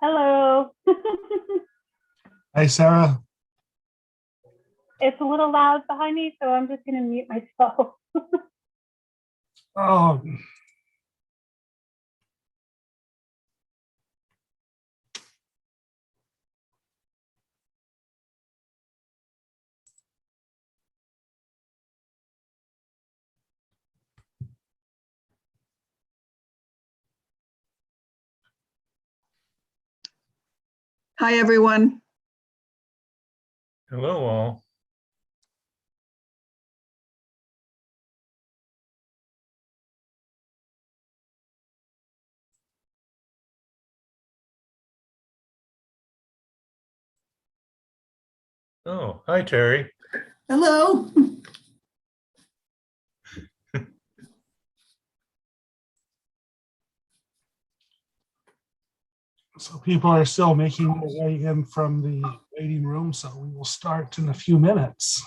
Hello. Hi, Sarah. It's a little loud behind me, so I'm just going to mute myself. Oh, Hi, everyone. Hello, all. Oh, hi, Terry. Hello. so people are still making their way in from the waiting room, so we will start in a few minutes.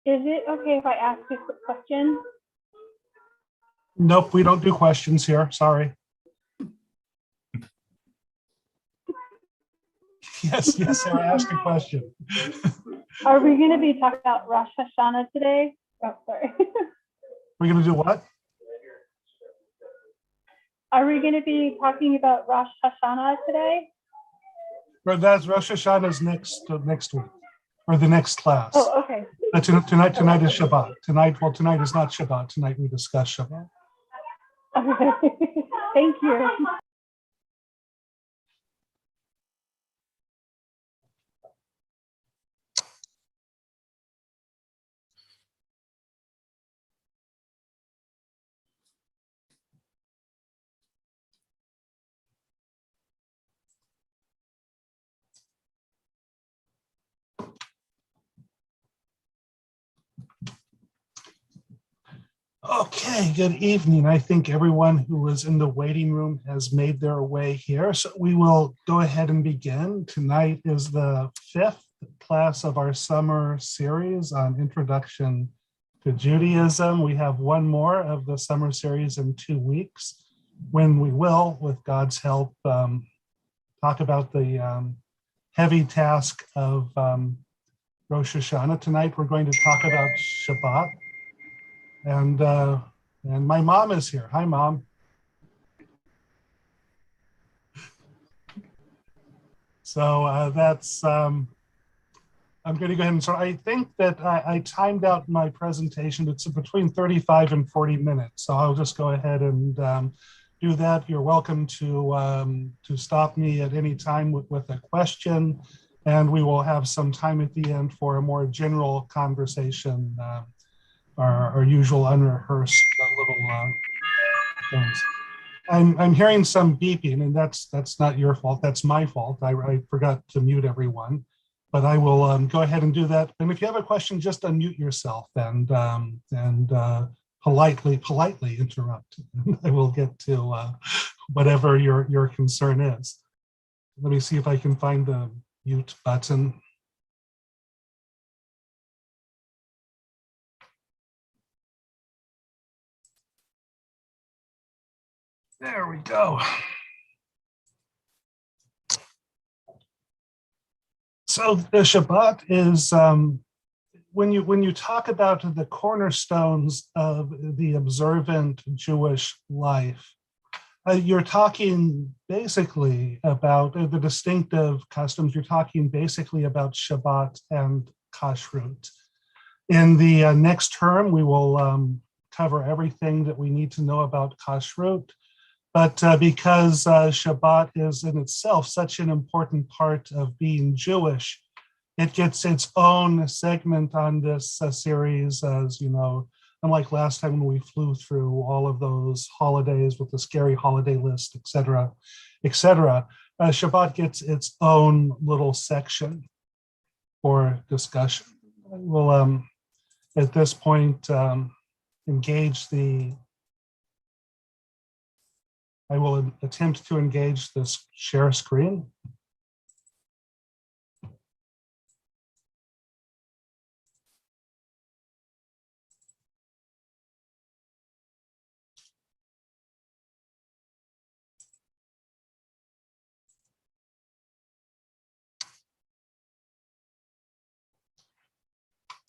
Is it okay if I ask you a quick question? Nope, we don't do questions here. Sorry. Yes, Sarah, ask a question. Are we going to be talking about Rosh Hashanah today? Oh, sorry. We're going to do what? Are we going to be talking about Rosh Hashanah today? Or that's Rosh Hashanah's next week, or the next class. Oh, okay. Tonight is Shabbat. Tonight is not Shabbat. Tonight we discuss Shabbat. Okay. Thank you. Okay, good evening. I think everyone who was in the waiting room has made their way here. So we will go ahead and begin. Tonight is the 5th class of our summer series on Introduction to Judaism. We have one more of the summer series in 2 weeks, when we will, with God's help, talk about the heavy task of Rosh Hashanah. Tonight we're going to talk about Shabbat. And my mom is here. Hi, Mom. So that's, I'm going to go ahead and start. I think that I timed out my presentation. It's between 35 and 40 minutes. So I'll just go ahead and do that. You're welcome to stop me at any time with a question. And we will have some time at the end for a more general conversation. Our usual unrehearsed little things. I'm hearing some beeping, and that's not your fault. That's my fault. I forgot to mute everyone, but I will go ahead and do that. And if you have a question, just unmute yourself and politely interrupt. I will get to whatever your concern is. Let me see if I can find the mute button. There we go. So the Shabbat is when you talk about the cornerstones of the observant Jewish life, you're talking basically about the distinctive customs. You're talking basically about Shabbat and kashrut. In the next term, we will cover everything that we need to know about kashrut. But because Shabbat is in itself such an important part of being Jewish, it gets its own segment on this series, as you know, unlike last time when we flew through all of those holidays with the scary holiday list, et cetera, et cetera. Shabbat gets its own little section for discussion. We'll, at this point, engage the I will attempt to engage this share screen.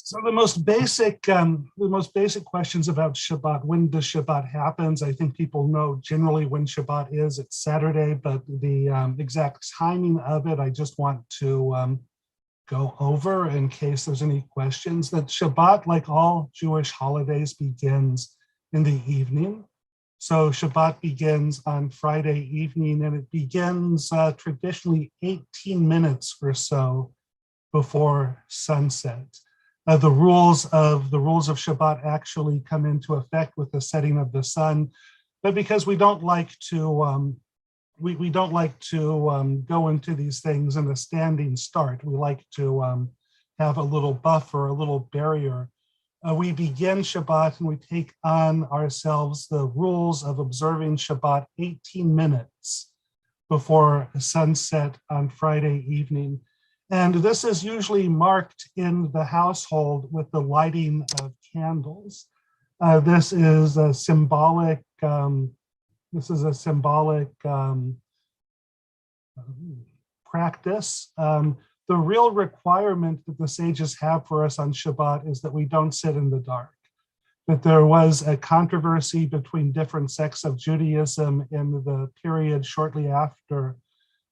So the most basic questions about Shabbat: when does Shabbat happens? I think people know generally when Shabbat is. It's Saturday, but the exact timing of it, I just want to go over in case there's any questions. That Shabbat, like all Jewish holidays, begins in the evening. So Shabbat begins on Friday evening, and it begins traditionally 18 minutes or so before sunset. The rules of Shabbat actually come into effect with the setting of the sun, but because we don't like to go into these things in a standing start, we like to have a little buffer, a little barrier. We begin Shabbat and we take on ourselves the rules of observing Shabbat 18 minutes before sunset on Friday evening. And this is usually marked in the household with the lighting of candles. This is a symbolic practice. The real requirement that the sages have for us on Shabbat is that we don't sit in the dark. That there was a controversy between different sects of Judaism in the period shortly after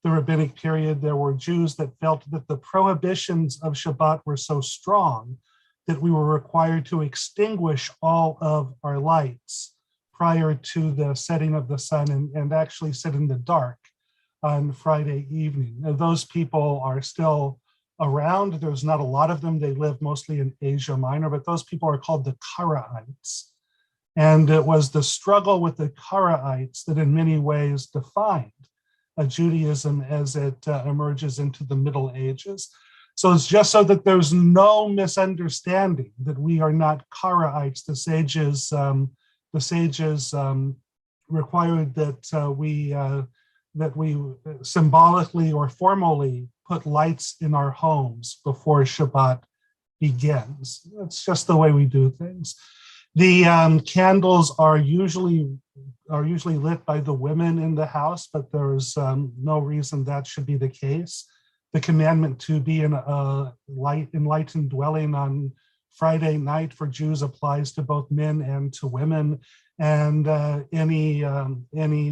the rabbinic period. There were Jews that felt that the prohibitions of Shabbat were so strong that we were required to extinguish all of our lights prior to the setting of the sun and actually sit in the dark on Friday evening. Now, those people are still around. There's not a lot of them. They live mostly in Asia Minor, but those people are called the Karaites. And it was the struggle with the Karaites that in many ways defined Judaism as it emerges into the Middle Ages. So it's just so that there's no misunderstanding that we are not Karaites. The sages required that we symbolically or formally put lights in our homes before Shabbat begins. That's just the way we do things. The candles are usually lit by the women in the house, but there's no reason that should be the case. The commandment to be in a enlightened dwelling on Friday night for Jews applies to both men and to women, and any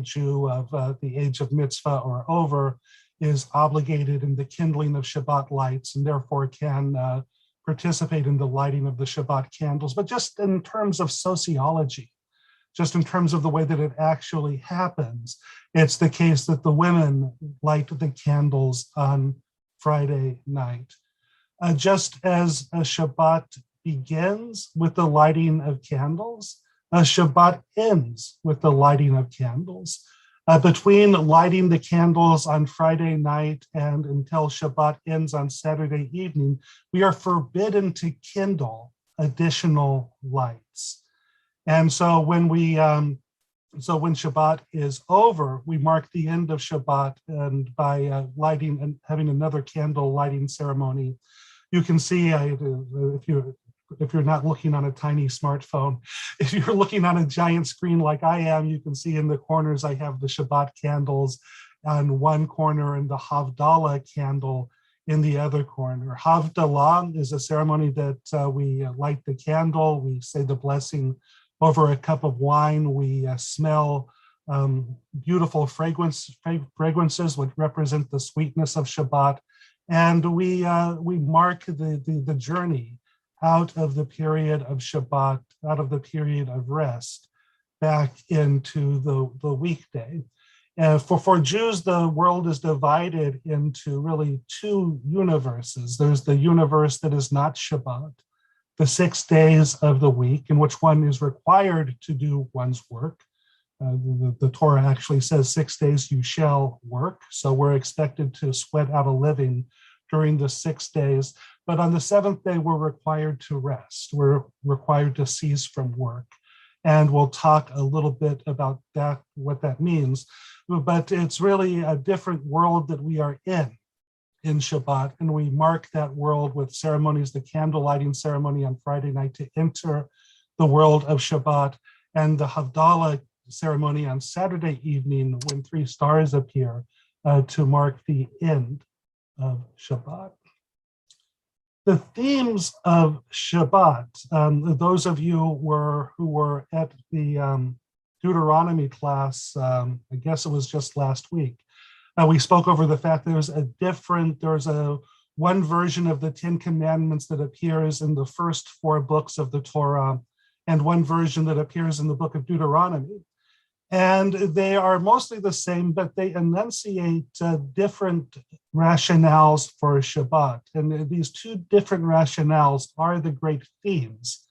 Jew of the age of mitzvah or over is obligated in the kindling of Shabbat lights and therefore can participate in the lighting of the Shabbat candles. But just in terms of sociology, just in terms of the way that it actually happens, it's the case that the women light the candles on Friday night. Just as a Shabbat begins with the lighting of candles, a Shabbat ends with the lighting of candles. Between lighting the candles on Friday night and until Shabbat ends on Saturday evening, we are forbidden to kindle additional lights. And so when Shabbat is over, we mark the end of Shabbat and by lighting and having another candle lighting ceremony. You can see if you're not looking on a tiny smartphone, if you're looking on a giant screen like I am, you can see in the corners I have the Shabbat candles on one corner and the Havdalah candle in the other corner. Havdalah is a ceremony that we light the candle, we say the blessing over a cup of wine, we smell beautiful fragrances which represent the sweetness of Shabbat, and we mark the journey out of the period of Shabbat, out of the period of rest, back into the weekday. For Jews, the world is divided into really two universes. There's the universe that is not Shabbat, the 6 days of the week in which one is required to do one's work. The Torah actually says 6 days you shall work. So we're expected to sweat out a living during the 6 days. But on the seventh day, we're required to rest. We're required to cease from work. And we'll talk a little bit about that, what that means. But it's really a different world that we are in Shabbat, and we mark that world with ceremonies, the candle lighting ceremony on Friday night to enter the world of Shabbat, and the Havdalah ceremony on Saturday evening when 3 stars appear to mark the end of Shabbat. The themes of Shabbat, those of you who were at the Deuteronomy class, I guess it was just last week, we spoke over the fact there's one version of the 10 Commandments that appears in the first 4 books of the Torah, and one version that appears in the book of Deuteronomy. And they are mostly the same, but they enunciate different rationales for Shabbat. And these 2 different rationales are the great themes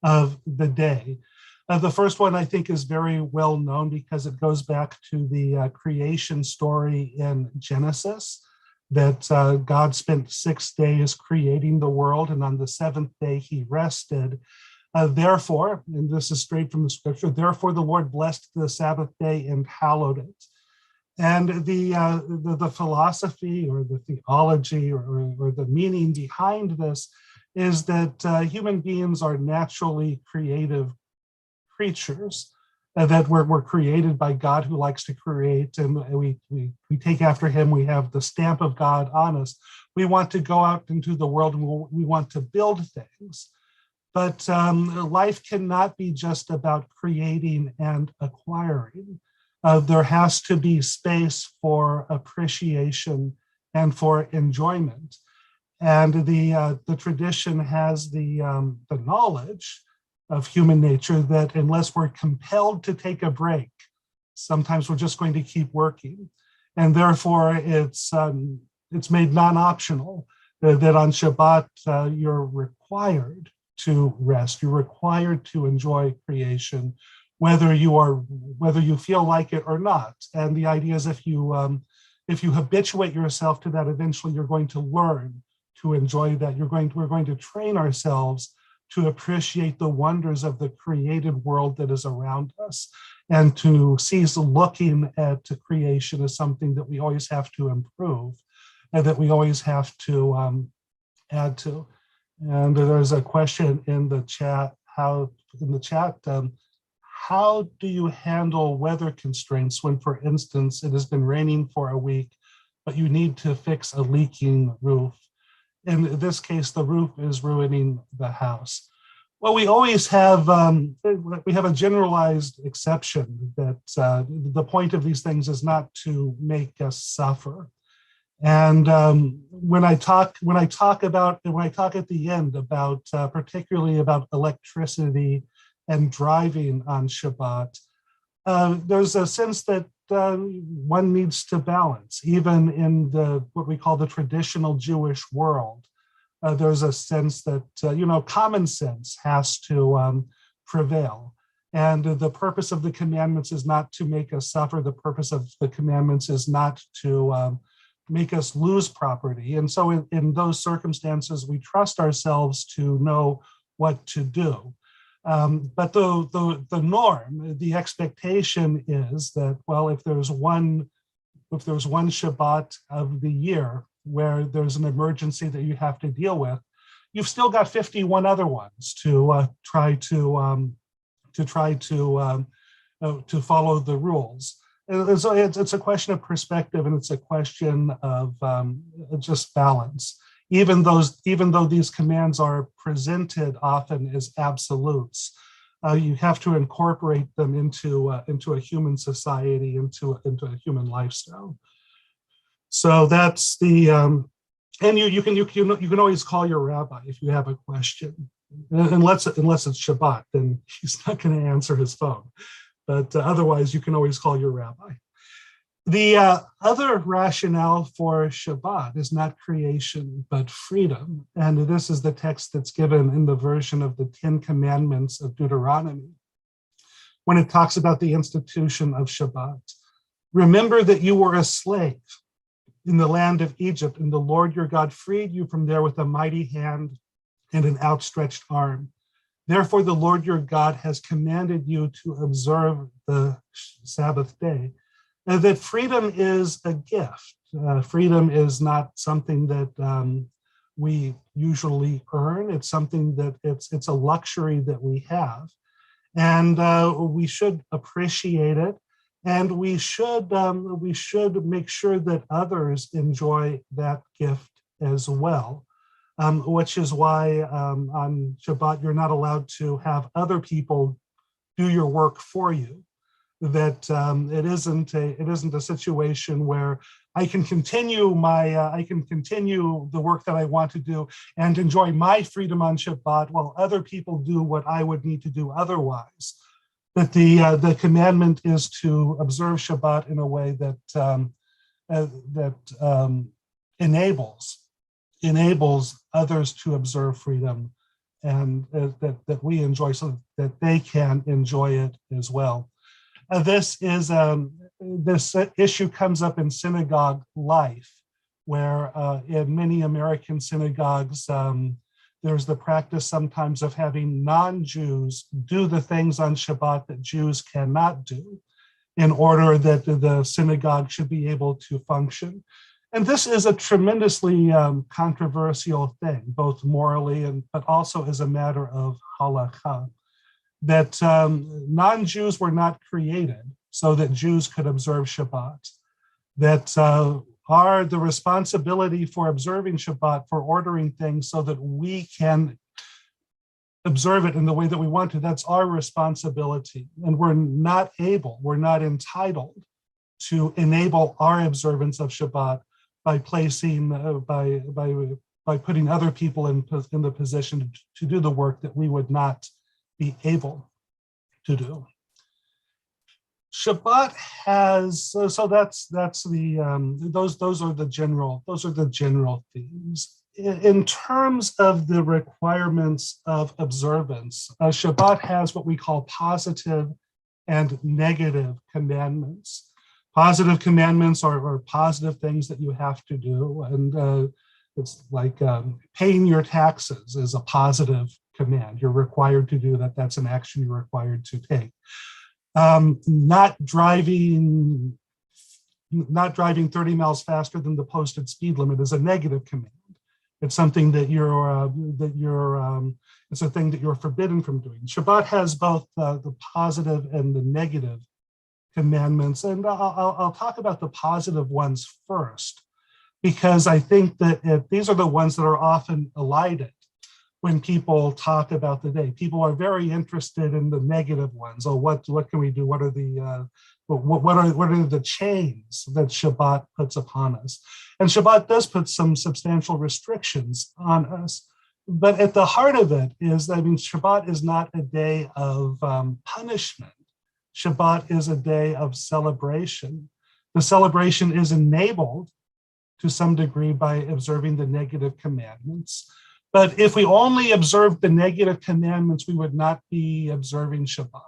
of the day. The first one, I think, is very well known because it goes back to the creation story in Genesis, that God spent 6 days creating the world, and on the 7th day he rested. Therefore, and this is straight from the scripture, therefore the Lord blessed the Sabbath day and hallowed it. And the philosophy or the theology or the meaning behind this is that human beings are naturally creative creatures, that we're created by God who likes to create, and we take after him. We have the stamp of God on us. We want to go out into the world and we want to build things. But life cannot be just about creating and acquiring. There has to be space for appreciation and for enjoyment. And the tradition has the knowledge of human nature that unless we're compelled to take a break, sometimes we're just going to keep working. And therefore, it's made non-optional that on Shabbat you're required to rest. You're required to enjoy creation, whether you feel like it or not. And the idea is if you habituate yourself to that, eventually you're going to learn to enjoy that. We're going to train ourselves to appreciate the wonders of the created world that is around us, and to cease looking at creation as something that we always have to improve and that we always have to add to. And there's a question in the chat, how do you handle weather constraints when, for instance, it has been raining for a week, but you need to fix a leaking roof? In this case, the roof is ruining the house. Well, we always have, we have a generalized exception that the point of these things is not to make us suffer. And when I talk at the end about particularly about electricity and driving on Shabbat, there's a sense that one needs to balance, even in what we call the traditional Jewish world. There's a sense that common sense has to prevail. And the purpose of the commandments is not to make us suffer. The purpose of the commandments is not to make us lose property. And so in those circumstances, we trust ourselves to know what to do. But the norm, the expectation is that, well, if there's one Shabbat of the year where there's an emergency that you have to deal with, you've still got 51 other ones to try to follow the rules. And so it's a question of perspective, and it's a question of just balance. Even though these commands are presented often as absolutes, you have to incorporate them into a human society, into a human lifestyle. So that's the and you can always call your rabbi if you have a question, unless it's Shabbat, then he's not going to answer his phone. But otherwise, you can always call your rabbi. The other rationale for Shabbat is not creation, but freedom. And this is the text that's given in the version of the 10 Commandments of Deuteronomy, when it talks about the institution of Shabbat. Remember that you were a slave in the land of Egypt, and the Lord your God freed you from there with a mighty hand and an outstretched arm. Therefore, the Lord your God has commanded you to observe the Sabbath day. That freedom is a gift. Freedom is not something that we usually earn. It's something that it's a luxury that we have, and we should appreciate it. And we should make sure that others enjoy that gift as well. Which is why on Shabbat you're not allowed to have other people do your work for you. That it isn't a situation where I can continue the work that I want to do and enjoy my freedom on Shabbat while other people do what I would need to do otherwise. That the commandment is to observe Shabbat in a way that enables others to observe freedom, and that we enjoy, so that they can enjoy it as well. This issue comes up in synagogue life, where in many American synagogues, there's the practice sometimes of having non-Jews do the things on Shabbat that Jews cannot do, in order that the synagogue should be able to function. And this is a tremendously controversial thing, both morally but also as a matter of halakha, that non-Jews were not created so that Jews could observe Shabbat, that are the responsibility for observing Shabbat, for ordering things so that we can observe it in the way that we want to. That's our responsibility. And we're not entitled to enable our observance of Shabbat by placing, by putting other people in the position to do the work that we would not be able to do. Shabbat has, so that's the those are the general themes. In terms of the requirements of observance, Shabbat has what we call positive and negative commandments. Positive commandments are positive things that you have to do, and it's like paying your taxes is a positive command. You're required to do that. That's an action you're required to take. Not driving 30 miles faster than the posted speed limit is a negative command. It's something that it's a thing that you're forbidden from doing. Shabbat has both the positive and the negative commandments, and I'll talk about the positive ones first, because I think that these are the ones that are often elided when people talk about the day. People are very interested in the negative ones. Oh, what can we do? What are the chains that Shabbat puts upon us? And Shabbat does put some substantial restrictions on us. But at the heart of it is, Shabbat is not a day of punishment. Shabbat is a day of celebration. The celebration is enabled to some degree by observing the negative commandments. But if we only observed the negative commandments, we would not be observing Shabbat.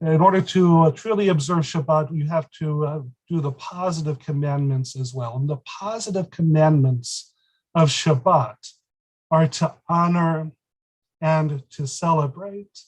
In order to truly observe Shabbat, you have to do the positive commandments as well. And the positive commandments of Shabbat are to honor and to celebrate.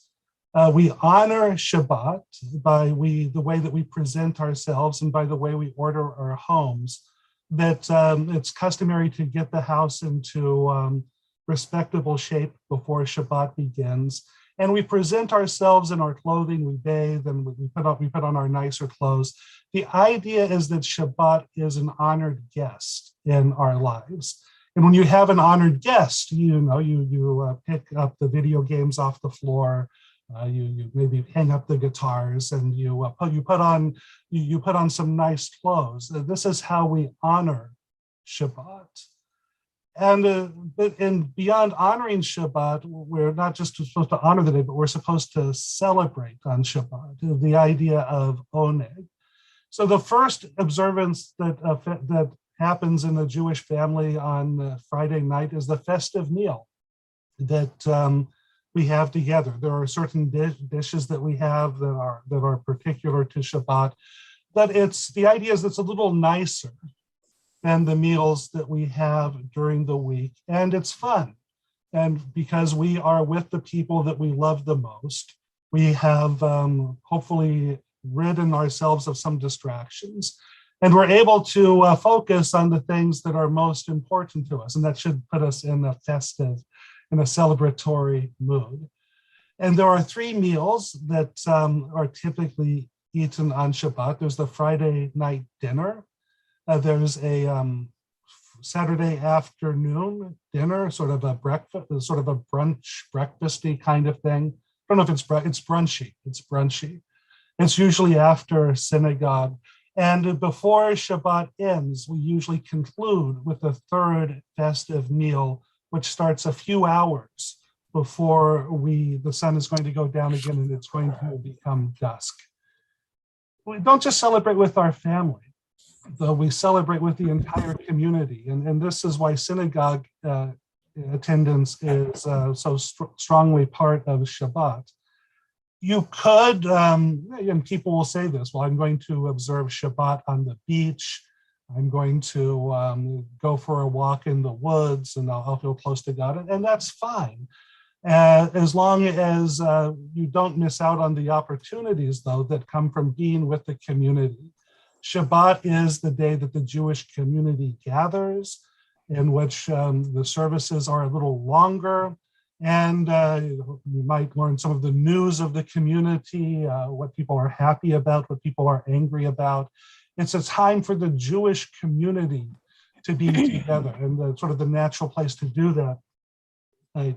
We honor Shabbat by the way that we present ourselves and by the way we order our homes. That it's customary to get the house into respectable shape before Shabbat begins. And we present ourselves in our clothing, we bathe, and we put on our nicer clothes. The idea is that Shabbat is an honored guest in our lives. And when you have an honored guest, you pick up the video games off the floor, you maybe hang up the guitars, and you put on some nice clothes. This is how we honor Shabbat. And beyond honoring Shabbat, we're not just supposed to honor the day, but we're supposed to celebrate on Shabbat, the idea of oneg. So the first observance that happens in a Jewish family on Friday night is the festive meal that we have together. There are certain dishes that we have that are particular to Shabbat, but the idea is it's a little nicer than the meals that we have during the week, and it's fun. And because we are with the people that we love the most, we have hopefully ridden ourselves of some distractions. And we're able to focus on the things that are most important to us. And that should put us in a festive, in a celebratory mood. And there are 3 meals that are typically eaten on Shabbat. There's the Friday night dinner. There's a Saturday afternoon dinner, sort of a breakfast, sort of a brunch, breakfasty kind of thing. I don't know if it's brunchy. It's brunchy. It's usually after synagogue. And before Shabbat ends, we usually conclude with the 3rd festive meal, which starts a few hours before the sun is going to go down again and it's going to become dusk. We don't just celebrate with our family, though we celebrate with the entire community. And this is why synagogue attendance is so strongly part of Shabbat. You could, and people will say this, well, I'm going to observe Shabbat on the beach. I'm going to go for a walk in the woods and I'll feel close to God. And that's fine. As long as you don't miss out on the opportunities, though, that come from being with the community. Shabbat is the day that the Jewish community gathers, in which the services are a little longer. And you might learn some of the news of the community, what people are happy about, what people are angry about. It's a time for the Jewish community to be together. And sort of the natural place to do that, I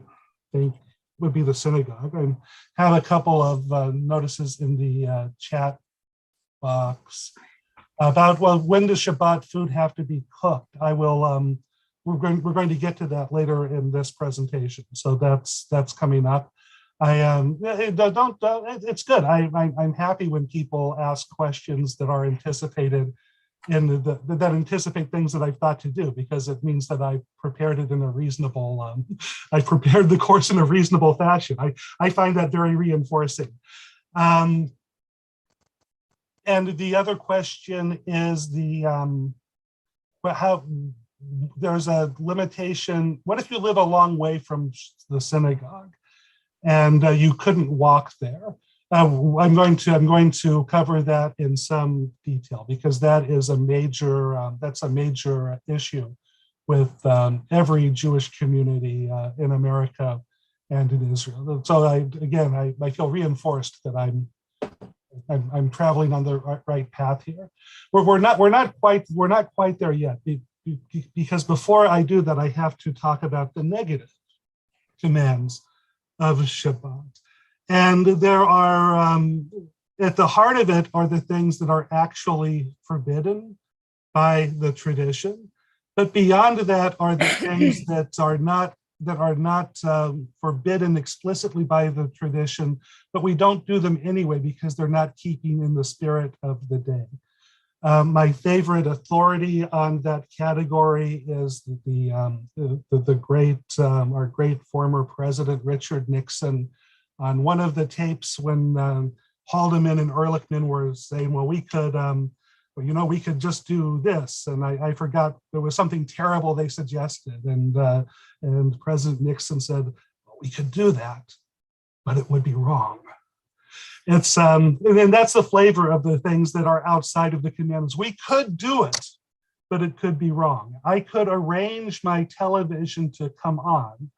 think, would be the synagogue. I have a couple of notices in the chat box about, well, when does Shabbat food have to be cooked? I will, we're going to get to that later in this presentation. So that's coming up. It's good. I'm happy when people ask questions that are anticipated that anticipate things that I've thought to do, because it means that I've prepared it in a reasonable, I prepared the course in a reasonable fashion. I find that very reinforcing. And the other question is how there's a limitation. What if you live a long way from the synagogue and you couldn't walk there? I'm going to cover that in some detail, because that is a major that's a major issue with every Jewish community in America and in Israel. So I feel reinforced that I'm traveling on the right path here. We're not quite there yet, because before I do that, I have to talk about the negative commands of Shabbat. And there are, at the heart of it are the things that are actually forbidden by the tradition. But beyond that are the things that are not forbidden explicitly by the tradition, but we don't do them anyway because they're not keeping in the spirit of the day. My favorite authority on that category is the great, our great former president, Richard Nixon. On one of the tapes when Haldeman and Ehrlichman were saying, well, we could just do this. And I forgot, there was something terrible they suggested. And President Nixon said, well, we could do that, but it would be wrong. It's and that's the flavor of the things that are outside of the commandments. We could do it, but it could be wrong. I could arrange my television to come on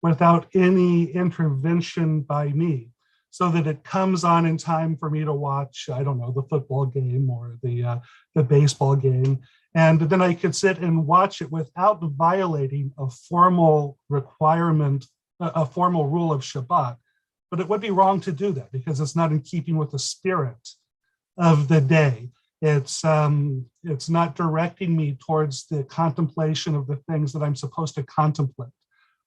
without any intervention by me, so that it comes on in time for me to watch, I don't know, the football game or the baseball game. And then I could sit and watch it without violating a formal requirement, a formal rule of Shabbat. But it would be wrong to do that because it's not in keeping with the spirit of the day. It's not directing me towards the contemplation of the things that I'm supposed to contemplate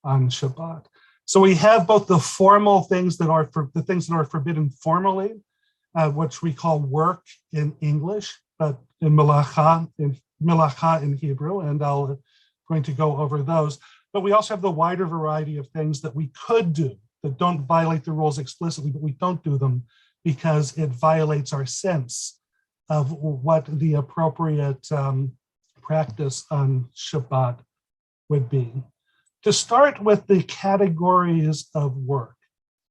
on Shabbat. So we have both the formal things that are the things that are forbidden formally, which we call work in English, but in melacha in Hebrew, and I'm going to go over those. But we also have the wider variety of things that we could do that don't violate the rules explicitly, but we don't do them because it violates our sense of what the appropriate practice on Shabbat would be. To start with the categories of work,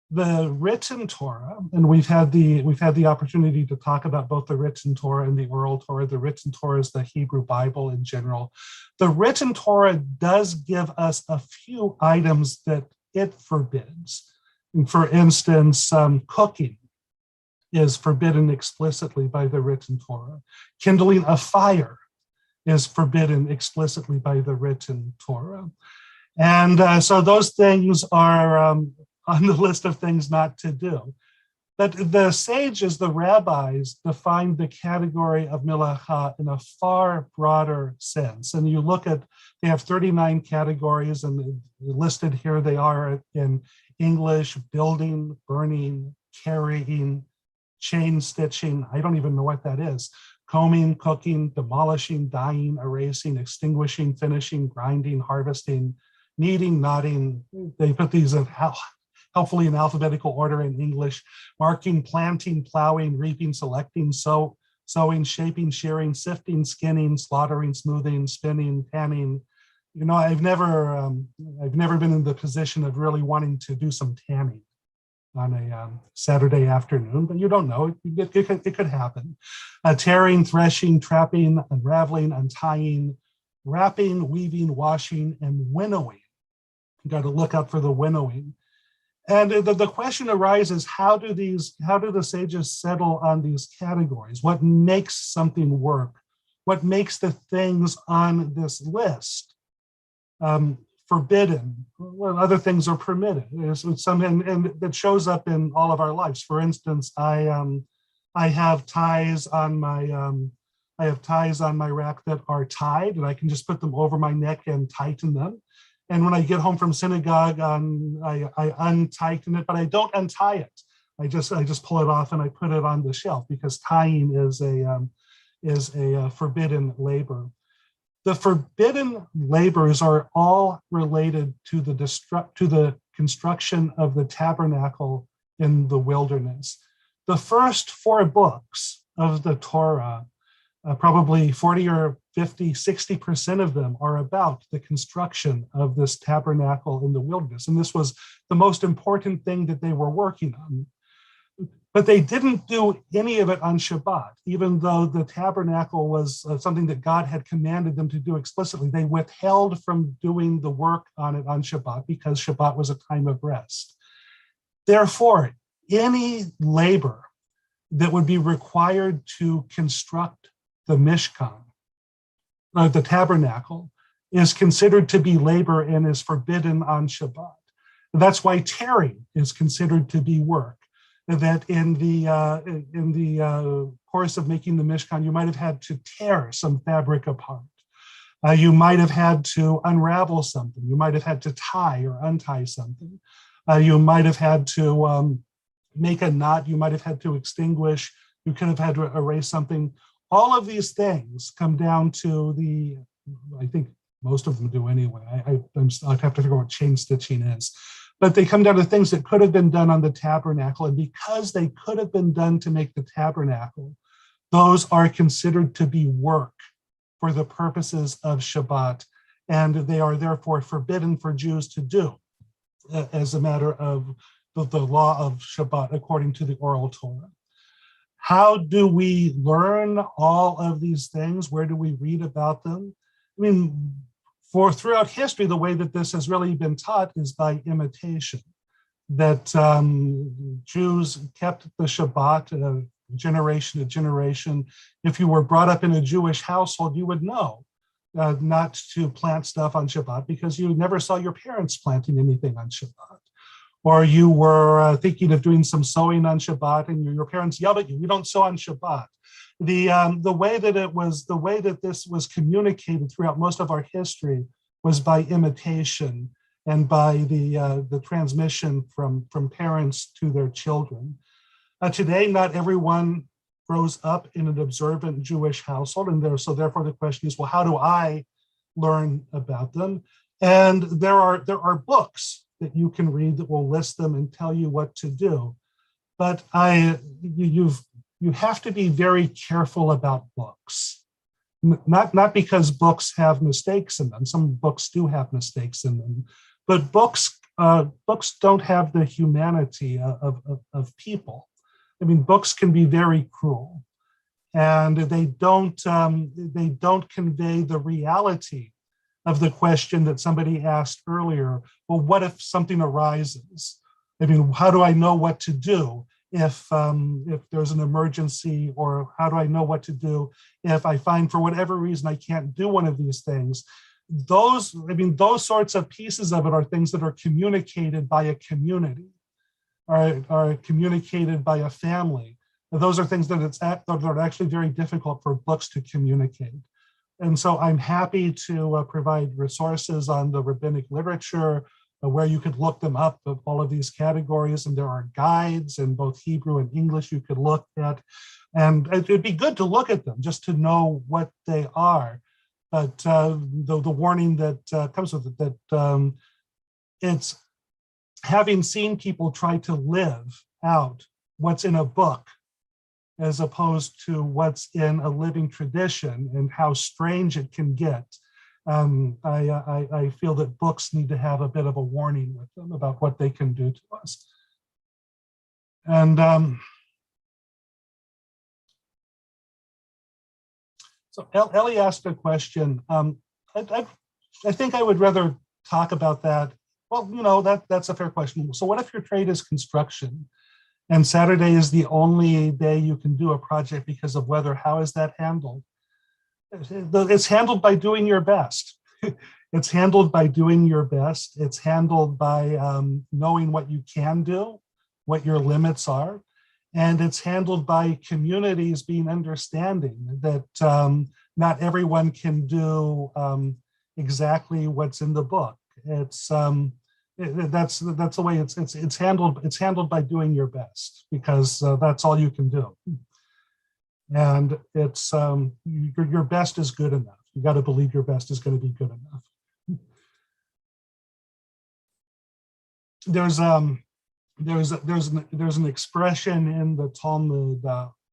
the written Torah, and we've had the opportunity to talk about both the written Torah and the oral Torah. The written Torah is the Hebrew Bible in general. The written Torah does give us a few items that it forbids. And for instance, cooking is forbidden explicitly by the written Torah. Kindling a fire is forbidden explicitly by the written Torah. And so those things are on the list of things not to do. But the sages, the rabbis, defined the category of milacha in a far broader sense. And you look at, they have 39 categories, and listed here they are in English: building, burning, carrying, chain stitching, I don't even know what that is, combing, cooking, demolishing, dyeing, erasing, extinguishing, finishing, grinding, harvesting, kneading, knotting. They put these in helpfully in alphabetical order in English: marking, planting, plowing, reaping, selecting, sewing, shaping, shearing, sifting, skinning, slaughtering, smoothing, spinning, tanning. You know, I've never been in the position of really wanting to do some tanning on a Saturday afternoon, but you don't know, it could happen. Tearing, threshing, trapping, unraveling, untying, wrapping, weaving, washing, and winnowing. You got to look out for the winnowing. And the question arises, how do the sages settle on these categories? What makes something work? What makes the things on this list forbidden? Well, other things are permitted. There's some, and that shows up in all of our lives. For instance, I have ties on my rack that are tied, and I can just put them over my neck and tighten them. And when I get home from synagogue, I untighten it, but I don't untie it. I just pull it off and I put it on the shelf, because tying is a forbidden labor. The forbidden labors are all related to the construction of the tabernacle in the wilderness. The first 4 books of the Torah, probably 40 or 50, 60% of them are about the construction of this tabernacle in the wilderness. And this was the most important thing that they were working on. But they didn't do any of it on Shabbat, even though the tabernacle was something that God had commanded them to do explicitly. They withheld from doing the work on it on Shabbat because Shabbat was a time of rest. Therefore, any labor that would be required to construct the Mishkan, the tabernacle, is considered to be labor and is forbidden on Shabbat. That's why tearing is considered to be work. That in the course of making the Mishkan, you might have had to tear some fabric apart. You might have had to unravel something. You might have had to tie or untie something. You might have had to make a knot. You might have had to extinguish. You could have had to erase something. All of these things come down to I think most of them do anyway. I'd have to figure out what chain stitching is. But they come down to things that could have been done on the tabernacle. And because they could have been done to make the tabernacle, those are considered to be work for the purposes of Shabbat. And they are therefore forbidden for Jews to do as a matter of the law of Shabbat according to the oral Torah. How do we learn all of these things? Where do we read about them? I mean, throughout history, the way that this has really been taught is by imitation. That Jews kept the Shabbat generation to generation. If you were brought up in a Jewish household, you would know not to plant stuff on Shabbat because you never saw your parents planting anything on Shabbat. Or you were thinking of doing some sewing on Shabbat and your parents yelled at you, "You don't sew on Shabbat." The way that this was communicated throughout most of our history was by imitation and by the transmission from parents to their children. Today, not everyone grows up in an observant Jewish household, and so therefore the question is, well, how do I learn about them? And there are books that you can read that will list them and tell you what to do. But you have to be very careful about books, Not because books have mistakes in them. Some books do have mistakes in them, but books don't have the humanity of people. I mean, books can be very cruel, and they don't convey the reality of the question that somebody asked earlier. Well, what if something arises? I mean, how do I know what to do if there's an emergency, or how do I know what to do if I find for whatever reason I can't do one of these things? Those sorts of pieces of it are things that are communicated by a community, are communicated by a family. Those are things that are actually very difficult for books to communicate. And so I'm happy to provide resources on the rabbinic literature, where you could look them up of all of these categories. And there are guides in both Hebrew and English you could look at. And it'd be good to look at them just to know what they are. But the warning that comes with it, that it's having seen people try to live out what's in a book as opposed to what's in a living tradition, and how strange it can get. I feel that books need to have a bit of a warning with them about what they can do to us. And so Ellie asked a question. I think I would rather talk about that. Well, that's a fair question. So what if your trade is construction, and Saturday is the only day you can do a project because of weather? How is that handled? It's handled by doing your best. It's handled by doing your best. It's handled by knowing what you can do, what your limits are. And it's handled by communities being understanding that not everyone can do exactly what's in the book. That's the way it's handled. It's handled by doing your best, because that's all you can do. And it's your best is good enough. You got to believe your best is going to be good enough. There's an expression in the Talmud,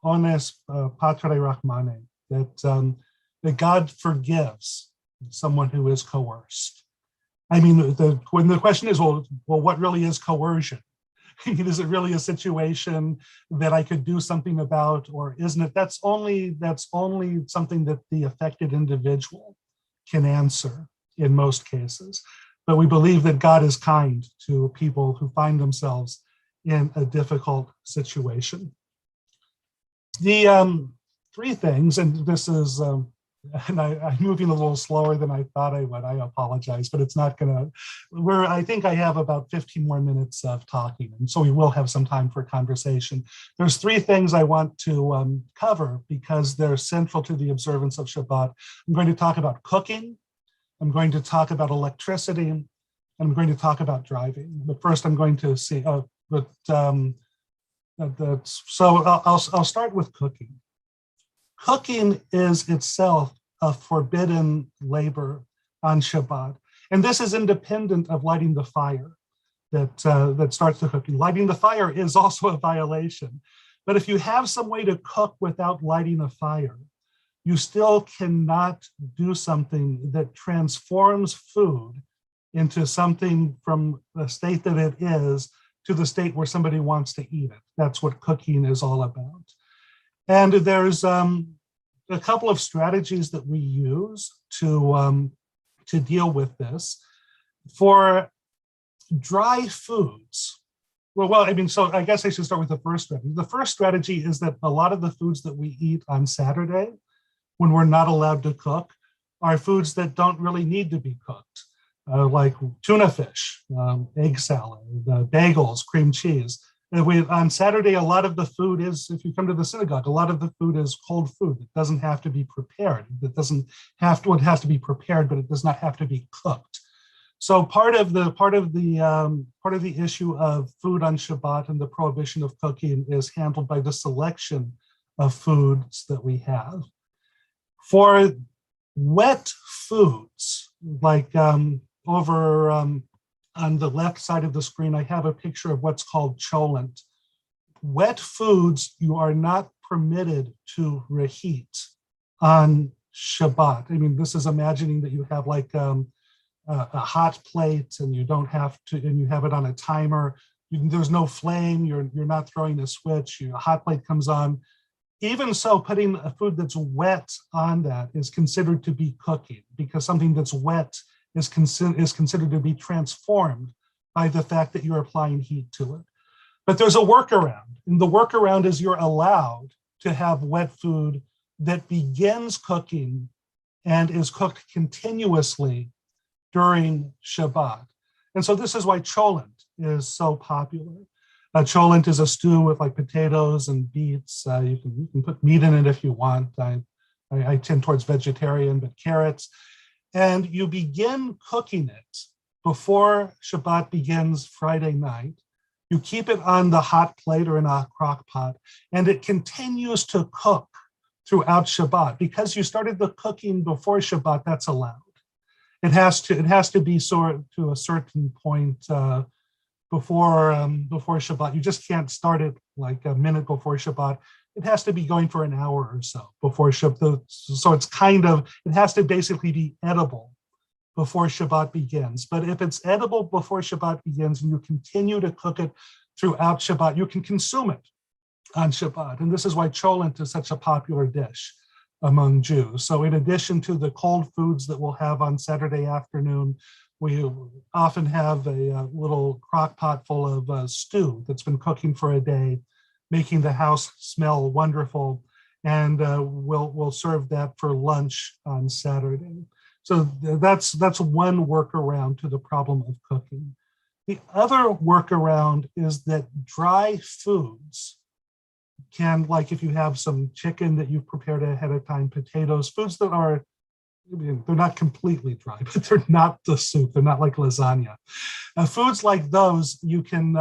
ones patre rachmane, that God forgives someone who is coerced. I mean, when the question is, well, what really is coercion? Is it really a situation that I could do something about, or isn't it? That's only something that the affected individual can answer in most cases. But we believe that God is kind to people who find themselves in a difficult situation. The three things, and this is, and I'm moving a little slower than I thought I would. I apologize, but it's not gonna, I think I have about 15 more minutes of talking, and so we will have some time for conversation. There's three things I want to cover because they're central to the observance of Shabbat. I'm going to talk about cooking, I'm going to talk about electricity, and I'm going to talk about driving. But first I'm going to see, so I'll start with cooking. Cooking is itself a forbidden labor on Shabbat. And this is independent of lighting the fire that starts the cooking. Lighting the fire is also a violation. But if you have some way to cook without lighting a fire, you still cannot do something that transforms food into something from the state that it is to the state where somebody wants to eat it. That's what cooking is all about. And there's a couple of strategies that we use to deal with this. For dry foods, so I guess I should start with the first strategy. The first strategy is that a lot of the foods that we eat on Saturday, when we're not allowed to cook, are foods that don't really need to be cooked, like tuna fish, egg salad, bagels, cream cheese. And on Saturday, a lot of the food is, if you come to the synagogue, a lot of the food is cold food. It doesn't have to be prepared. It has to be prepared, but it does not have to be cooked. So part of the issue of food on Shabbat and the prohibition of cooking is handled by the selection of foods that we have. For wet foods, like over on the left side of the screen, I have a picture of what's called cholent. Wet foods you are not permitted to reheat on Shabbat. I mean, this is imagining that you have like a hot plate and you don't have to, and you have it on a timer. There's no flame. You're not throwing a switch. Your hot plate comes on. Even so, putting a food that's wet on that is considered to be cooking, because something that's wet is considered to be transformed by the fact that you're applying heat to it. But there's a workaround, and the workaround is you're allowed to have wet food that begins cooking and is cooked continuously during Shabbat. And so this is why cholent is so popular. Cholent is a stew with like potatoes and beets. You can put meat in it if you want. I tend towards vegetarian, but carrots. And you begin cooking it before Shabbat begins Friday night. You keep it on the hot plate or in a crock pot, and it continues to cook throughout Shabbat. Because you started the cooking before Shabbat, that's allowed. It has to be to a certain point before Shabbat. You just can't start it like a minute before Shabbat. It has to be going for an hour or so before Shabbat. So it's it has to basically be edible before Shabbat begins. But if it's edible before Shabbat begins and you continue to cook it throughout Shabbat, you can consume it on Shabbat. And this is why cholent is such a popular dish among Jews. So in addition to the cold foods that we'll have on Saturday afternoon, we often have a little crock pot full of stew that's been cooking for a day, making the house smell wonderful. And we'll serve that for lunch on Saturday. So that's one workaround to the problem of cooking. The other workaround is that dry foods can, like if you have some chicken that you've prepared ahead of time, potatoes, foods that are, they're not completely dry, but they're not the soup. They're not like lasagna. Foods like those you can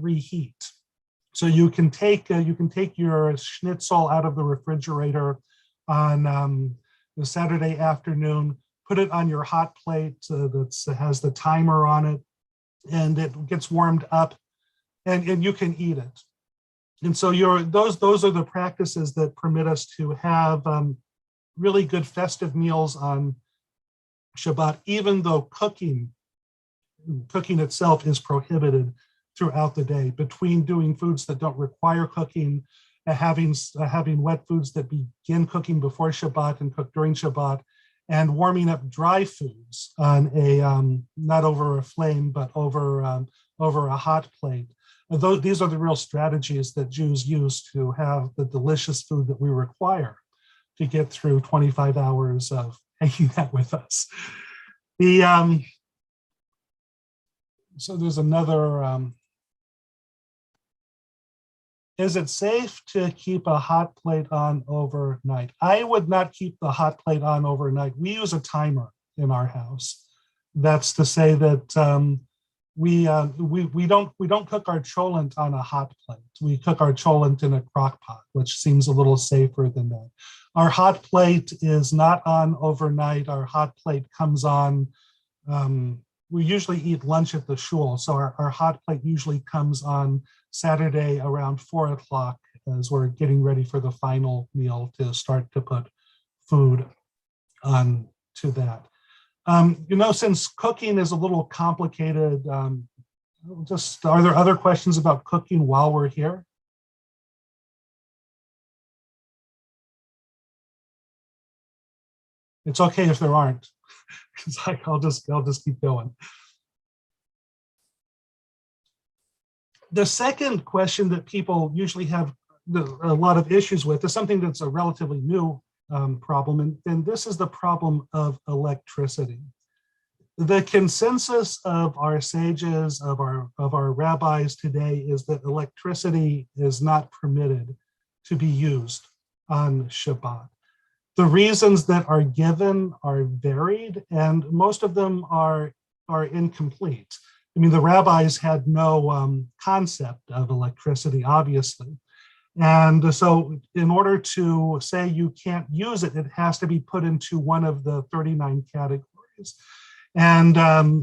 reheat. So you can take your schnitzel out of the refrigerator on the Saturday afternoon, put it on your hot plate that has the timer on it, and it gets warmed up, and you can eat it. And so those are the practices that permit us to have really good festive meals on Shabbat, even though cooking itself is prohibited throughout the day. Between doing foods that don't require cooking, having wet foods that begin cooking before Shabbat and cook during Shabbat, and warming up dry foods on a not over a flame but over a hot plate. These are the real strategies that Jews use to have the delicious food that we require to get through 25 hours of hanging out with us. So there's another. Is it safe to keep a hot plate on overnight? I would not keep the hot plate on overnight. We use a timer in our house. That's to say that we don't cook our cholent on a hot plate. We cook our cholent in a crock pot, which seems a little safer than that. Our hot plate is not on overnight. Our hot plate comes on. We usually eat lunch at the shul, so our hot plate usually comes on Saturday around 4 o'clock as we're getting ready for the final meal to start to put food on to that. Since cooking is a little complicated, are there other questions about cooking while we're here? It's okay if there aren't, because I'll just keep going. The second question that people usually have a lot of issues with is something that's a relatively new problem, and this is the problem of electricity. The consensus of our sages, of our rabbis today, is that electricity is not permitted to be used on Shabbat. The reasons that are given are varied, and most of them are incomplete. I mean, the rabbis had no concept of electricity, obviously. And so in order to say you can't use it, it has to be put into one of the 39 categories. And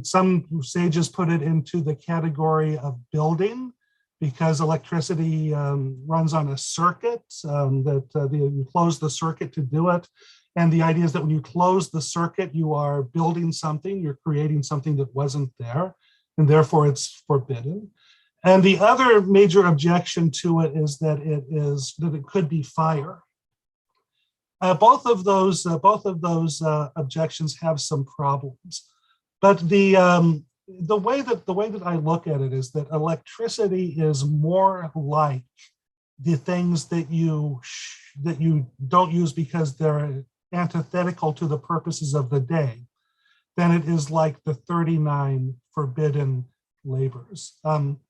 some sages put it into the category of building, because electricity runs on a circuit, you close the circuit to do it. And the idea is that when you close the circuit, you are building something, you're creating something that wasn't there, and therefore it's forbidden. And the other major objection to it is that it could be fire. Both of those objections have some problems, but the way that I look at it is that electricity is more like the things that you don't use because they're antithetical to the purposes of the day than it is like the 39 forbidden labors.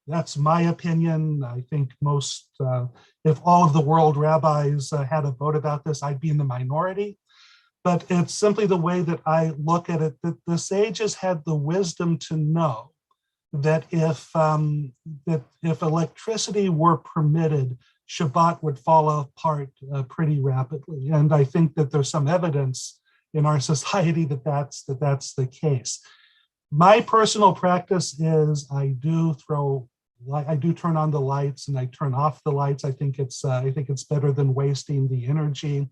That's my opinion. I think most, if all of the world rabbis had a vote about this, I'd be in the minority. But it's simply the way that I look at it, that the sages had the wisdom to know that if electricity were permitted, Shabbat would fall apart pretty rapidly. And I think that there's some evidence in our society that that's the case. My personal practice is I do turn on the lights and I turn off the lights. I think it's better than wasting the energy.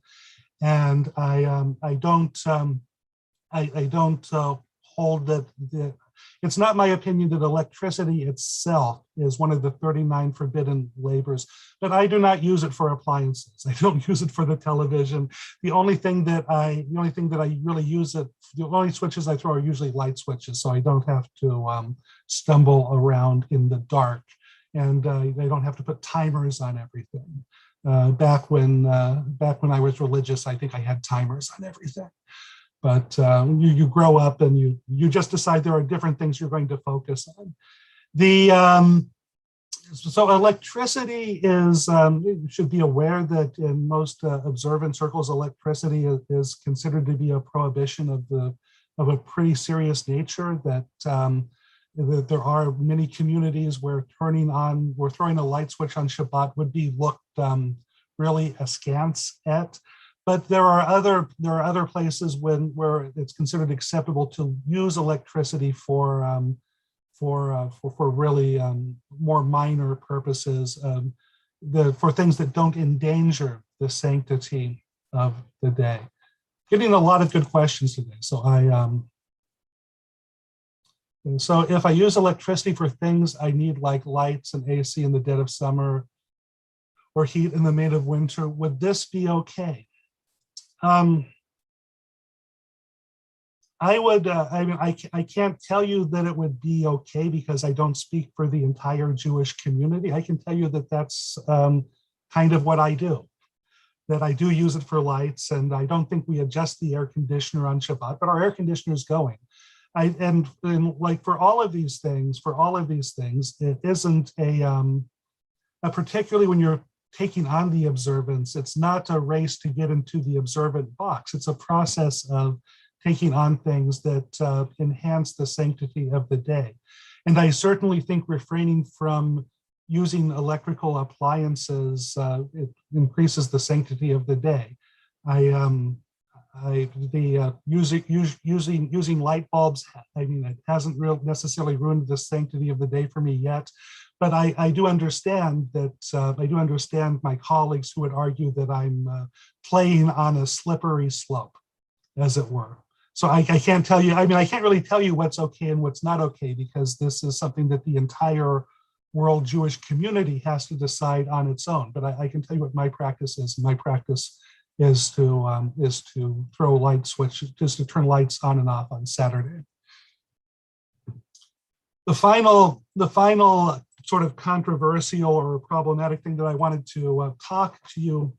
And I don't hold that it's not my opinion that electricity itself is one of the 39 forbidden labors, but I do not use it for appliances. I don't use it for the television. The only switches I throw are usually light switches, so I don't have to stumble around in the dark, and I don't have to put timers on everything. Back when I was religious, I think I had timers on everything. But you grow up and you just decide there are different things you're going to focus on. So electricity is, you should be aware that in most observant circles, electricity is considered to be a prohibition of a pretty serious nature, that there are many communities where throwing a light switch on Shabbat would be looked really askance at. But there are other places where it's considered acceptable to use electricity for really more minor purposes, for things that don't endanger the sanctity of the day. Getting a lot of good questions today. So so if I use electricity for things I need, like lights and AC in the dead of summer or heat in the mid of winter, would this be okay? I can't tell you that it would be okay because I don't speak for the entire Jewish community. I can tell you that that's kind of what I do, that I do use it for lights, and I don't think we adjust the air conditioner on Shabbat, but our air conditioner is going. And like for all of these things, it isn't particularly when you're taking on the observance, it's not a race to get into the observant box. It's a process of taking on things that enhance the sanctity of the day. And I certainly think refraining from using electrical appliances, it increases the sanctity of the day. Using light bulbs, it hasn't necessarily ruined the sanctity of the day for me yet. But I do understand that I do understand my colleagues who would argue that I'm playing on a slippery slope, as it were. So I can't tell you, I can't really tell you what's okay and what's not okay, because this is something that the entire world Jewish community has to decide on its own. But I can tell you what my practice is. My practice is to throw light switches, just to turn lights on and off on Saturday. The final sort of controversial or problematic thing that I wanted to talk to you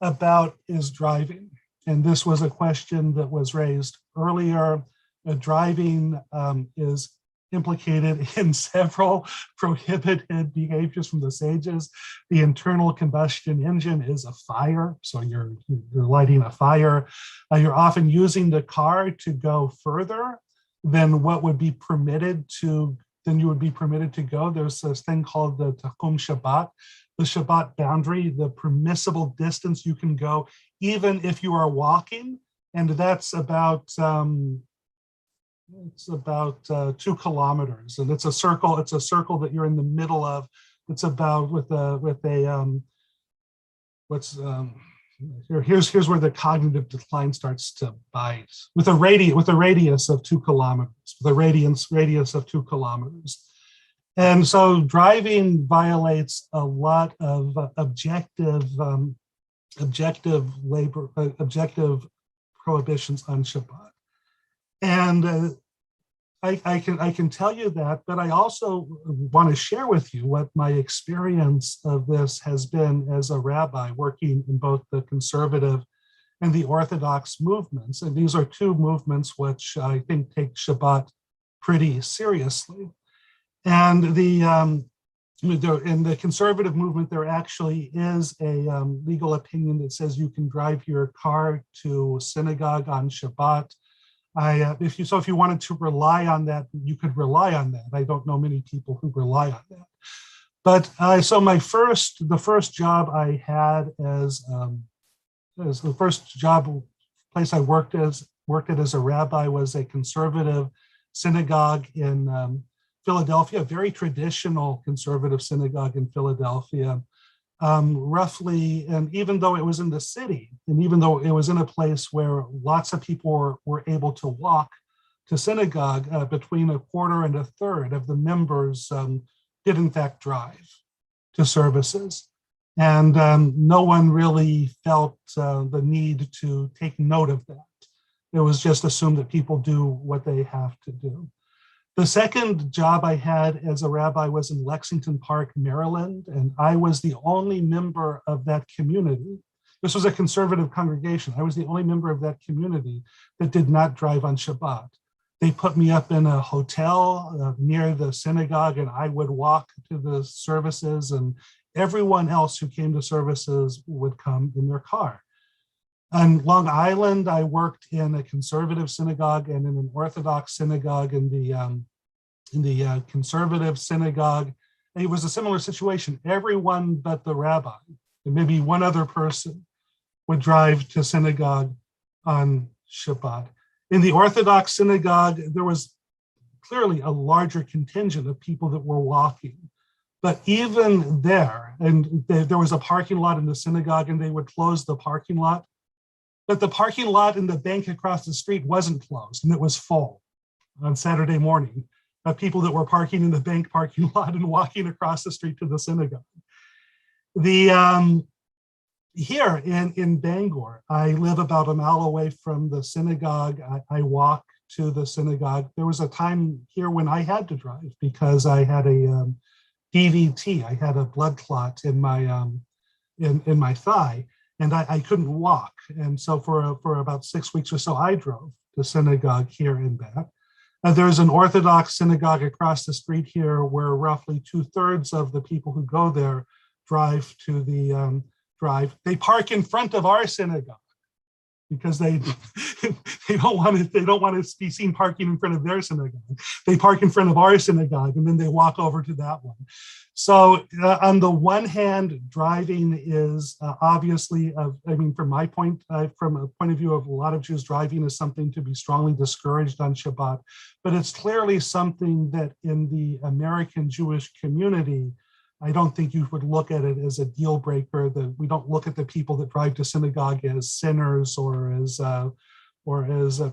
about is driving. And this was a question that was raised earlier. Driving is implicated in several prohibited behaviors from the sages. The internal combustion engine is a fire, so you're lighting a fire. You're often using the car to go further than what would be permitted to you would be permitted to go. There's this thing called the Takum Shabbat, the Shabbat boundary, the permissible distance you can go, even if you are walking, and that's about 2 kilometers, and it's a circle. It's a circle that you're in the middle of. It's about with a Here's where the cognitive decline starts to bite. With a radius of 2 kilometers, with a radius of 2 kilometers. And so driving violates a lot of objective prohibitions on Shabbat. And I can tell you that, but I also want to share with you what my experience of this has been as a rabbi working in both the conservative and the Orthodox movements. And these are two movements which I think take Shabbat pretty seriously. And in the conservative movement, there actually is a legal opinion that says you can drive your car to synagogue on Shabbat. If you wanted to rely on that, you could rely on that. I don't know many people who rely on that. But so the first job I had as the first job place I worked at as a rabbi was a conservative synagogue in Philadelphia, a very traditional conservative synagogue in Philadelphia. Roughly, and even though it was in the city, and even though it was in a place where lots of people were able to walk to synagogue, between a quarter and a third of the members did in fact drive to services. And no one really felt the need to take note of that. It was just assumed that people do what they have to do. The second job I had as a rabbi was in Lexington Park, Maryland, and I was the only member of that community. This was a conservative congregation. I was the only member of that community that did not drive on Shabbat. They put me up in a hotel near the synagogue, and I would walk to the services, and everyone else who came to services would come in their car. On Long Island, I worked in a conservative synagogue and in an Orthodox synagogue. In the conservative synagogue, it was a similar situation. Everyone but the rabbi, and maybe one other person, would drive to synagogue on Shabbat. In the Orthodox synagogue, there was clearly a larger contingent of people that were walking. But even there, and there was a parking lot in the synagogue, and they would close the parking lot. But the parking lot in the bank across the street wasn't closed, and it was full on Saturday morning of people that were parking in the bank parking lot and walking across the street to the synagogue. Here in Bangor, I live about a mile away from the synagogue. I walk to the synagogue. There was a time here when I had to drive because I had a DVT. I had a blood clot in my thigh. And I couldn't walk. And so for about 6 weeks or so, I drove to synagogue here in Bath. There's an Orthodox synagogue across the street here where roughly 2/3 of the people who go there drive to the drive. They park in front of our synagogue because they don't want to be seen parking in front of their synagogue. They park in front of our synagogue and then they walk over to that one. So on the one hand, driving is obviously, from a point of view of a lot of Jews, driving is something to be strongly discouraged on Shabbat, but it's clearly something that in the American Jewish community, I don't think you would look at it as a deal breaker. That we don't look at the people that drive to synagogue as sinners or as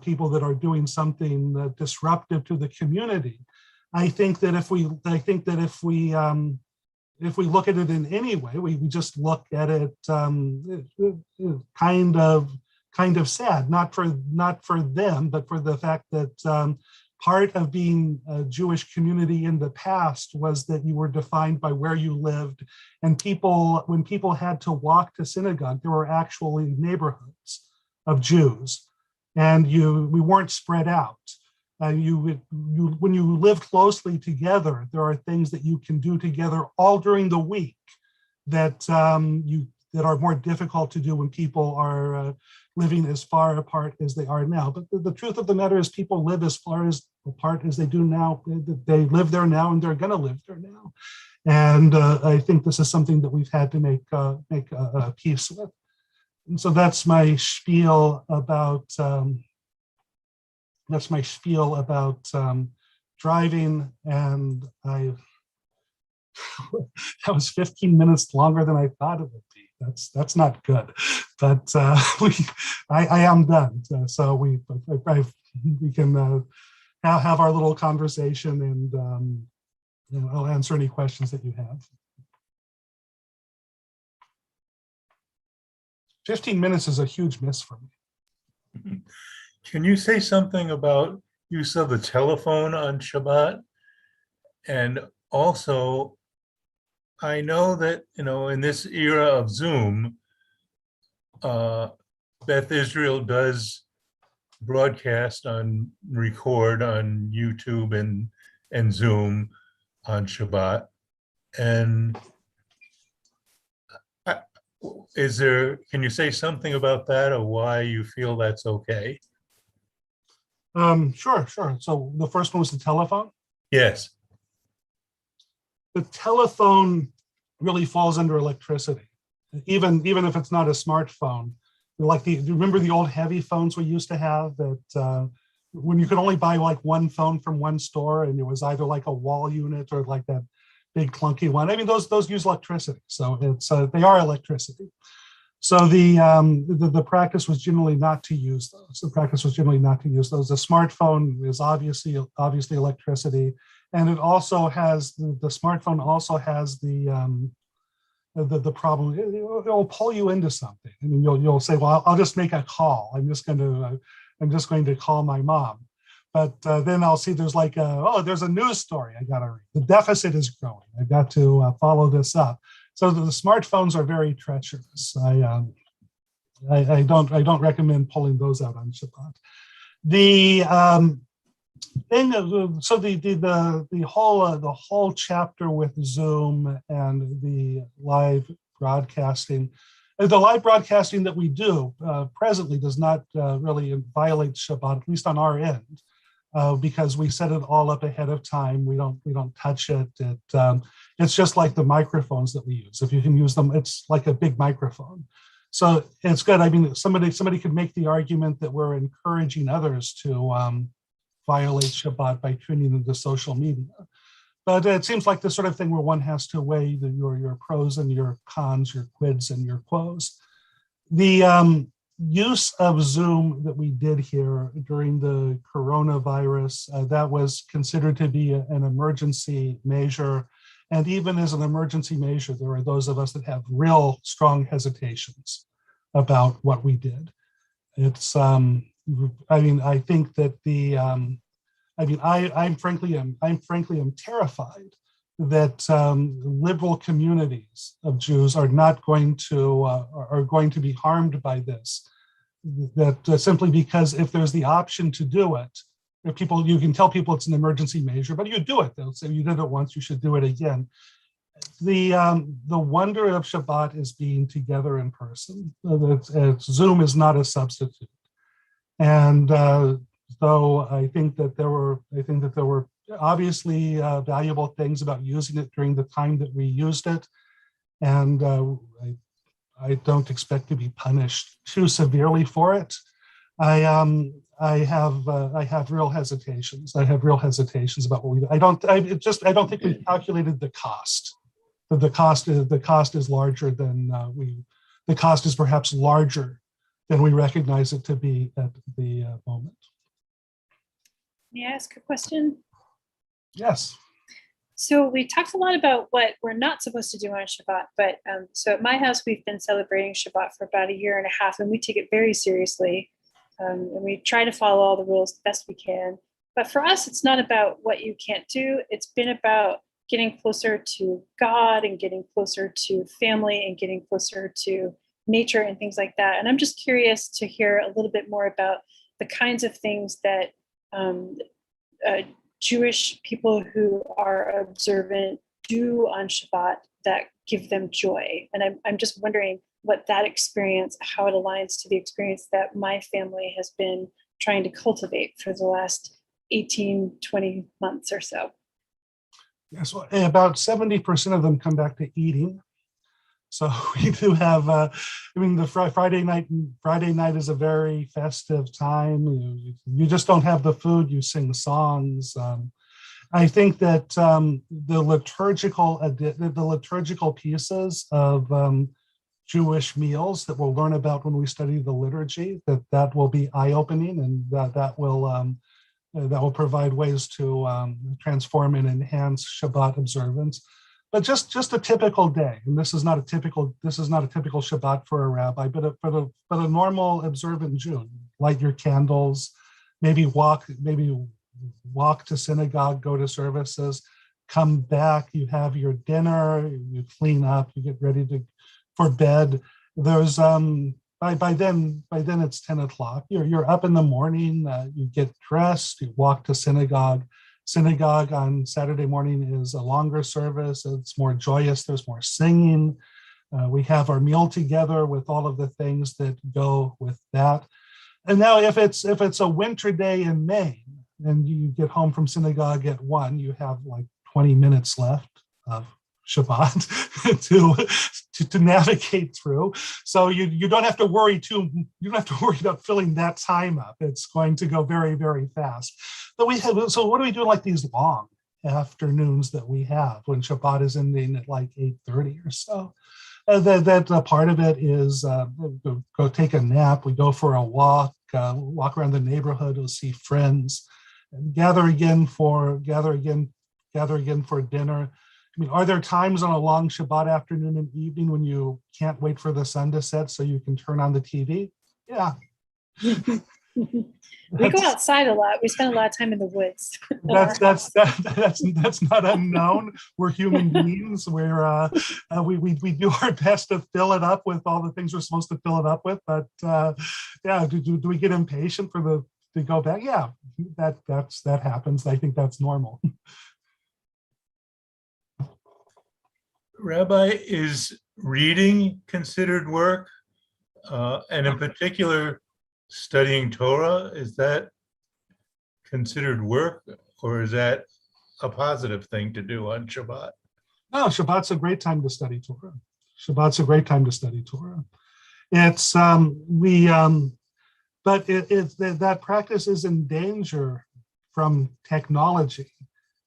people that are doing something disruptive to the community. I think that if we look at it in any way, we just look at it kind of sad, not for them, but for the fact that part of being a Jewish community in the past was that you were defined by where you lived, and when people had to walk to synagogue, there were actually neighborhoods of Jews, and we weren't spread out. When you live closely together, there are things that you can do together all during the week that are more difficult to do when people are living as far apart as they are now. But the truth of the matter is people live as far apart as they do now. They live there now and they're going to live there now. And I think this is something that we've had to make a peace with. And so that's my spiel about driving, and that was 15 minutes longer than I thought it would be. That's not good. But I am done. So we can now have our little conversation, and I'll answer any questions that you have. 15 minutes is a huge miss for me. Can you say something about use of the telephone on Shabbat? And also, I know that, in this era of Zoom, Beth Israel does record on YouTube and Zoom on Shabbat. And can you say something about that, or why you feel that's okay? Sure. So the first one was the telephone. Yes. The telephone really falls under electricity, even if it's not a smartphone. Like do you remember the old heavy phones we used to have that when you could only buy like one phone from one store, and it was either like a wall unit or like that big clunky one. I mean, those use electricity, so it's they are electricity. So the practice was generally not to use those. The smartphone is obviously electricity, and it also has the smartphone also has the problem. It'll pull you into something. I mean, you'll say, well, I'll just make a call. I'm just going to call my mom. But then I'll see there's like there's a news story I got to read. The deficit is growing. I've got to follow this up. So the smartphones are very treacherous. I don't recommend pulling those out on Shabbat. The whole chapter with Zoom and the live broadcasting. The live broadcasting that we do presently does not really violate Shabbat, at least on our end, because we set it all up ahead of time. We don't touch it. It's just like the microphones that we use. If you can use them, it's like a big microphone. So it's good. I mean, somebody could make the argument that we're encouraging others to violate Shabbat by tuning into social media. But it seems like the sort of thing where one has to weigh your pros and your cons, your quids and your quos. The use of Zoom that we did here during the coronavirus, that was considered to be an emergency measure. And even as an emergency measure, there are those of us that have real strong hesitations about what we did. It's, I think that I'm frankly terrified that liberal communities of Jews are going to be harmed by this. That simply because if there's the option to do it, you can tell people it's an emergency measure, but you do it. They'll say you did it once, you should do it again. The wonder of Shabbat is being together in person. Zoom is not a substitute, and though I think that there were obviously valuable things about using it during the time that we used it, and I don't expect to be punished too severely for it. I have real hesitations. I have real hesitations about what we do. I don't think we've calculated the cost. The cost is larger than the cost is perhaps larger than we recognize it to be at the moment. May I ask a question? Yes. So we talked a lot about what we're not supposed to do on Shabbat, but so at my house, we've been celebrating Shabbat for about 1.5 years, and we take it very seriously. And we try to follow all the rules the best we can. But for us, it's not about what you can't do. It's been about getting closer to God and getting closer to family and getting closer to nature and things like that. And I'm just curious to hear a little bit more about the kinds of things that Jewish people who are observant do on Shabbat that give them joy. And I'm just wondering what that experience, how it aligns to the experience that my family has been trying to cultivate for the last 18, 20 months or so. Yes, well, about 70% of them come back to eating. So we do have, the Friday night is a very festive time. You just don't have the food, you sing songs. I think that the liturgical pieces of Jewish meals that we'll learn about when we study the liturgy, that will be eye-opening, and that will provide ways to transform and enhance Shabbat observance. But just a typical day, and this is not a typical Shabbat for a rabbi, but a normal observant Jew. Light your candles, maybe walk to synagogue, go to services, come back, you have your dinner, you clean up, you get ready for bed. There's by then it's 10 o'clock. You're up in the morning, you get dressed, you walk to synagogue. Synagogue on Saturday morning is a longer service. It's more joyous. There's more singing. We have our meal together with all of the things that go with that. And now if it's a winter day in Maine and you get home from synagogue at 1, you have like 20 minutes left of Shabbat to navigate through. So you don't have to worry about filling that time up. It's going to go very, very fast. So what do we do like these long afternoons that we have when Shabbat is ending at like 8:30 or so? That part of it is go take a nap. We go for a walk around the neighborhood. We'll see friends, and gather again for dinner. I mean, are there times on a long Shabbat afternoon and evening when you can't wait for the sun to set so you can turn on the TV? Yeah. We go outside a lot. We spend a lot of time in the woods. That's not unknown. We're human beings. We do our best to fill it up with all the things we're supposed to fill it up with. But yeah, do we get impatient to go back? Yeah, that happens. I think that's normal. Rabbi, is reading considered work? And in particular, studying Torah, is that considered work, or is that a positive thing to do on Shabbat? No, Shabbat's a great time to study Torah. Shabbat's a great time to study Torah. It's but that practice is in danger from technology,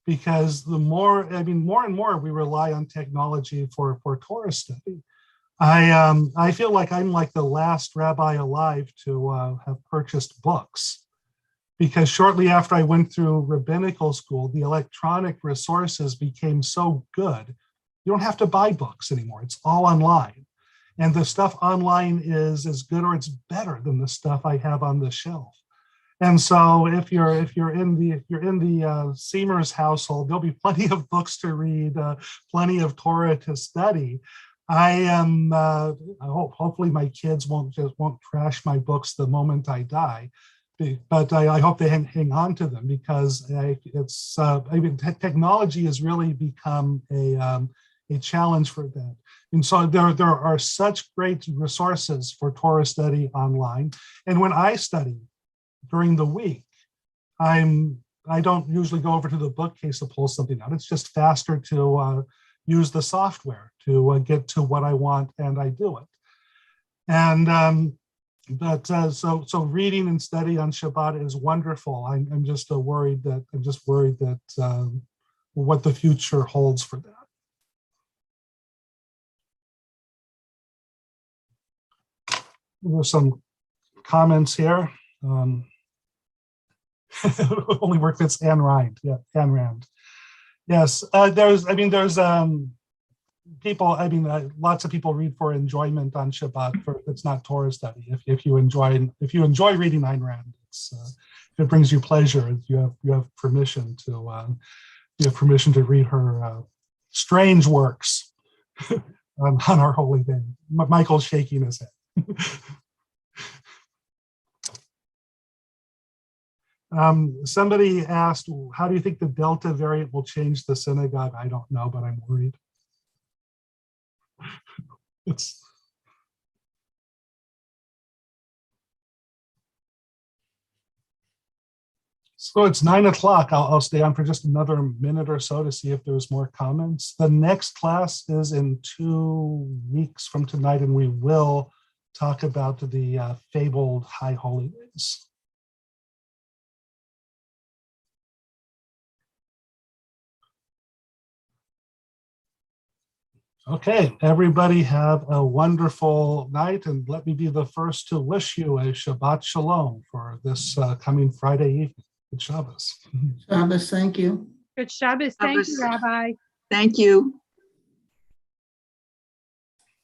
because more and more we rely on technology for Torah study. I feel like I'm like the last rabbi alive to have purchased books, because shortly after I went through rabbinical school, the electronic resources became so good. You don't have to buy books anymore. It's all online. And the stuff online is as good or it's better than the stuff I have on the shelf. And so if you're in the Seamers household, there'll be plenty of books to read, plenty of Torah to study. I hopefully my kids won't trash my books the moment I die, but I hope they hang on to them, because technology has really become a challenge for that. And so there are such great resources for Torah study online. And when I study during the week, I don't usually go over to the bookcase to pull something out. It's just faster to use the software to get to what I want, and I do it. And so reading and study on Shabbat is wonderful. I'm just worried that what the future holds for that. There's some comments here. Only work fits Ayn Rand. Yeah, Ayn Rand. Yes, there's people. Lots of people read for enjoyment on Shabbat. It's not Torah study. If you enjoy reading Ayn Rand, if it brings you pleasure, you have permission to read her strange works on our holy day. Michael's shaking his head. Somebody asked, how do you think the Delta variant will change the synagogue? I don't know, but I'm worried. So it's 9 o'clock. I'll stay on for just another minute or so to see if there's more comments. The next class is in 2 weeks from tonight, and we will talk about the fabled High Holy Days. Okay, everybody have a wonderful night, and let me be the first to wish you a Shabbat Shalom for this coming Friday evening. Good Shabbos. Shabbos, thank you. Good Shabbos. Thank you, Shabbos. Rabbi. Thank you.